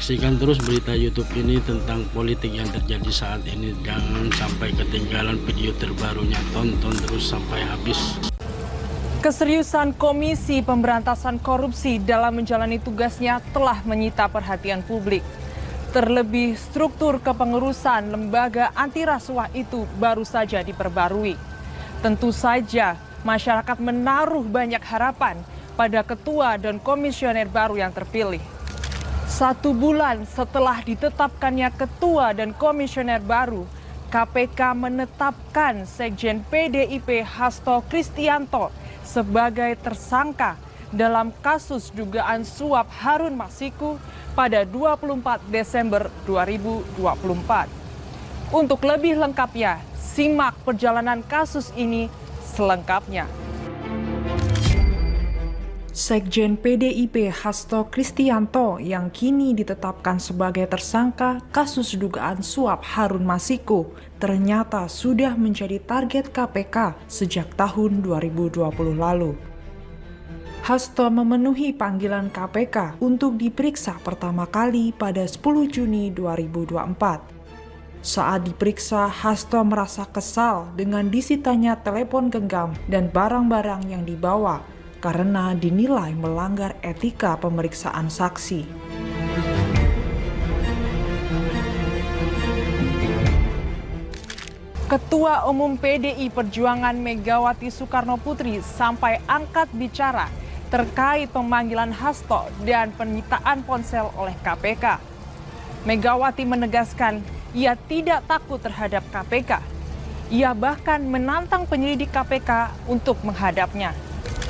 Saksikan terus berita YouTube ini tentang politik yang terjadi saat ini. Jangan sampai ketinggalan video terbarunya. Tonton terus sampai habis. Keseriusan Komisi Pemberantasan Korupsi dalam menjalani tugasnya telah menyita perhatian publik. Terlebih, struktur kepengurusan lembaga anti rasuah itu baru saja diperbarui. Tentu saja, masyarakat menaruh banyak harapan pada ketua dan komisioner baru yang terpilih. 1 bulan setelah ditetapkannya ketua dan komisioner baru, KPK menetapkan Sekjen PDIP Hasto Kristianto sebagai tersangka dalam kasus dugaan suap Harun Masiku pada 24 Desember 2024. Untuk lebih lengkapnya, simak perjalanan kasus ini selengkapnya. Sekjen PDIP Hasto Kristianto yang kini ditetapkan sebagai tersangka kasus dugaan suap Harun Masiku ternyata sudah menjadi target KPK sejak tahun 2020 lalu. Hasto memenuhi panggilan KPK untuk diperiksa pertama kali pada 10 Juni 2024. Saat diperiksa, Hasto merasa kesal dengan disitanya telepon genggam dan barang-barang yang dibawa karena dinilai melanggar etika pemeriksaan saksi. Ketua Umum PDI Perjuangan Megawati Soekarnoputri sampai angkat bicara terkait pemanggilan Hasto dan penyitaan ponsel oleh KPK. Megawati menegaskan ia tidak takut terhadap KPK. Ia bahkan menantang penyelidik KPK untuk menghadapnya.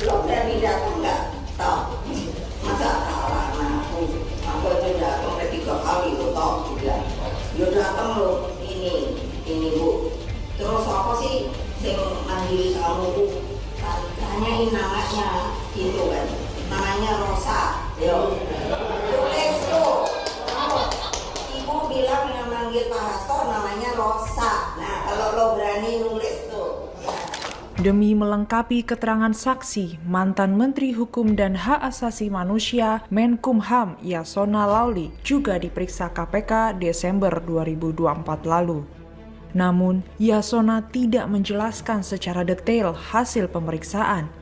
Lo berani datang nggak? Tahu? Masa kalah aku aja datang 3 kali lo tahu bilang. Yo datang lo ini bu. Terus apa sih yang manggil kamu bu? Tanyain namanya gitu kan. Namanya Rosa. Yo. Tulis tuh. Ibu bilang yang manggil Pak Hasto namanya Rosa. Nah kalau lo berani nulis tuh. Demi melengkapi keterangan saksi, mantan Menteri Hukum dan Hak Asasi Manusia Menkumham Yasona Lawli juga diperiksa KPK Desember 2024 lalu. Namun, Yasona tidak menjelaskan secara detail hasil pemeriksaan.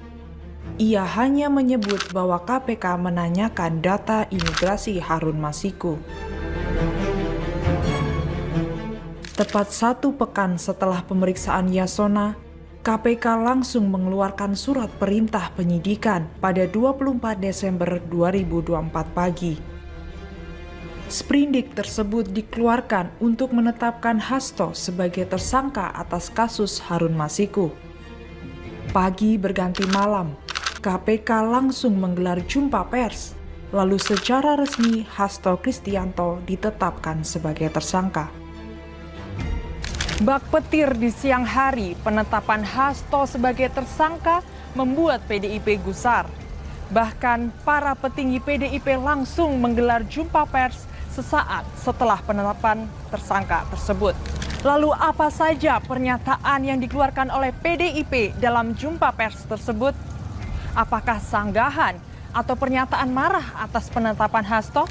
Ia hanya menyebut bahwa KPK menanyakan data imigrasi Harun Masiku. Tepat 1 pekan setelah pemeriksaan Yasona, KPK langsung mengeluarkan surat perintah penyidikan pada 24 Desember 2024 pagi. Sprindik tersebut dikeluarkan untuk menetapkan Hasto sebagai tersangka atas kasus Harun Masiku. Pagi berganti malam, KPK langsung menggelar jumpa pers, lalu secara resmi Hasto Kristianto ditetapkan sebagai tersangka. Bak petir di siang hari, penetapan Hasto sebagai tersangka membuat PDIP gusar. Bahkan para petinggi PDIP langsung menggelar jumpa pers sesaat setelah penetapan tersangka tersebut. Lalu apa saja pernyataan yang dikeluarkan oleh PDIP dalam jumpa pers tersebut? Apakah sanggahan atau pernyataan marah atas penetapan Hasto?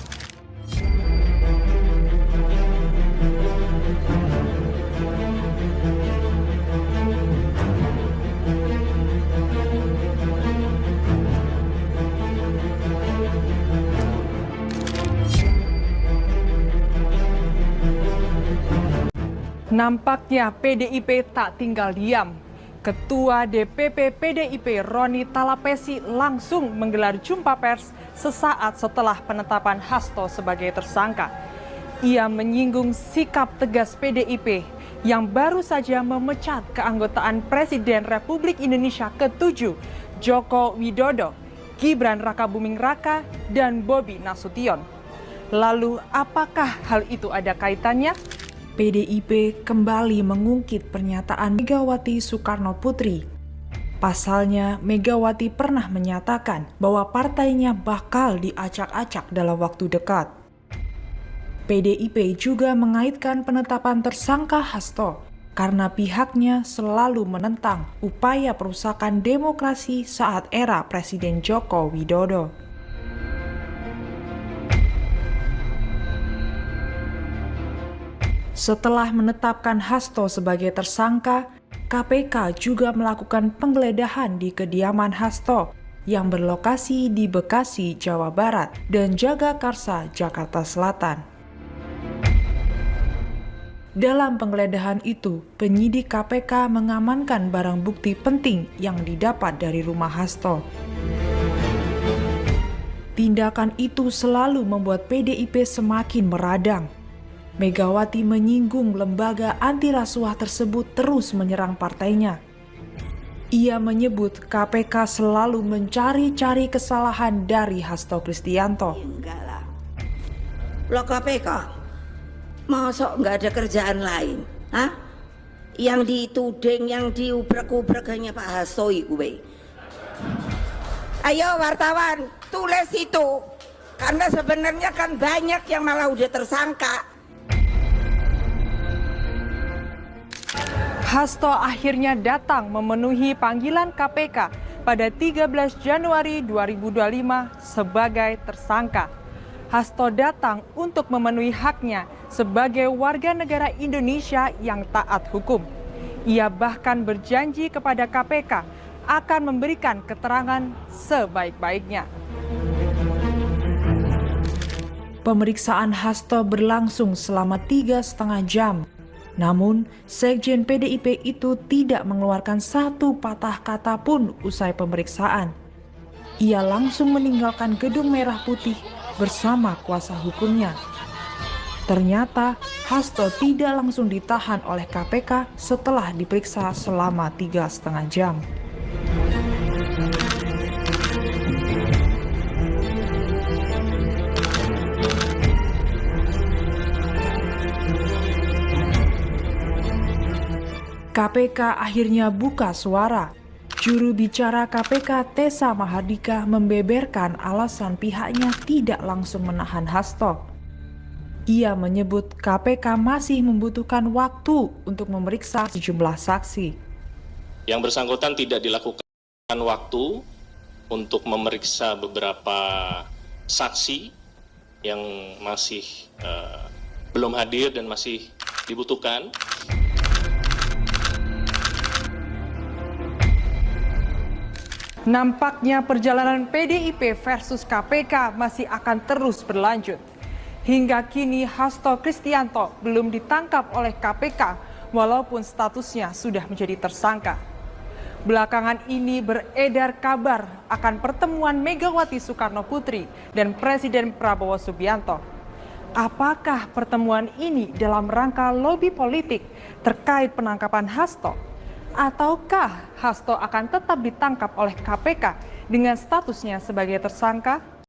Nampaknya PDIP tak tinggal diam. Ketua DPP PDIP Roni Talapesi langsung menggelar jumpa pers sesaat setelah penetapan Hasto sebagai tersangka. Ia menyinggung sikap tegas PDIP yang baru saja memecat keanggotaan Presiden Republik Indonesia ke-7 Joko Widodo, Gibran Rakabuming Raka, dan Bobi Nasution. Lalu apakah hal itu ada kaitannya? PDIP kembali mengungkit pernyataan Megawati Soekarnoputri. Pasalnya, Megawati pernah menyatakan bahwa partainya bakal diacak-acak dalam waktu dekat. PDIP juga mengaitkan penetapan tersangka Hasto karena pihaknya selalu menentang upaya perusakan demokrasi saat era Presiden Joko Widodo. Setelah menetapkan Hasto sebagai tersangka, KPK juga melakukan penggeledahan di kediaman Hasto yang berlokasi di Bekasi, Jawa Barat dan Jagakarsa, Jakarta Selatan. Dalam penggeledahan itu, penyidik KPK mengamankan barang bukti penting yang didapat dari rumah Hasto. Tindakan itu selalu membuat PDIP semakin meradang. Megawati menyinggung lembaga anti rasuah tersebut terus menyerang partainya. Ia menyebut KPK selalu mencari-cari kesalahan dari Hasto Kristianto. Enggak lah. Lo KPK, masa nggak ada kerjaan lain? Hah? Yang dituding, yang diubrek-ubrek hanya Pak Hasto gue. Ayo wartawan, tulis itu. Karena sebenarnya kan banyak yang malah udah tersangka. Hasto akhirnya datang memenuhi panggilan KPK pada 13 Januari 2025 sebagai tersangka. Hasto datang untuk memenuhi haknya sebagai warga negara Indonesia yang taat hukum. Ia bahkan berjanji kepada KPK akan memberikan keterangan sebaik-baiknya. Pemeriksaan Hasto berlangsung selama 3,5 jam. Namun, Sekjen PDIP itu tidak mengeluarkan satu patah kata pun usai pemeriksaan. Ia langsung meninggalkan Gedung Merah Putih bersama kuasa hukumnya. Ternyata, Hasto tidak langsung ditahan oleh KPK setelah diperiksa selama 3,5 jam. KPK akhirnya buka suara. Juru bicara KPK Tessa Mahardika membeberkan alasan pihaknya tidak langsung menahan Hasto. Ia menyebut KPK masih membutuhkan waktu untuk memeriksa sejumlah saksi. Yang bersangkutan tidak dilakukan waktu untuk memeriksa beberapa saksi yang masih belum hadir dan masih dibutuhkan. Nampaknya perjalanan PDIP versus KPK masih akan terus berlanjut. Hingga kini Hasto Kristianto belum ditangkap oleh KPK walaupun statusnya sudah menjadi tersangka. Belakangan ini beredar kabar akan pertemuan Megawati Soekarno Putri dan Presiden Prabowo Subianto. Apakah pertemuan ini dalam rangka lobi politik terkait penangkapan Hasto? Ataukah Hasto akan tetap ditangkap oleh KPK dengan statusnya sebagai tersangka?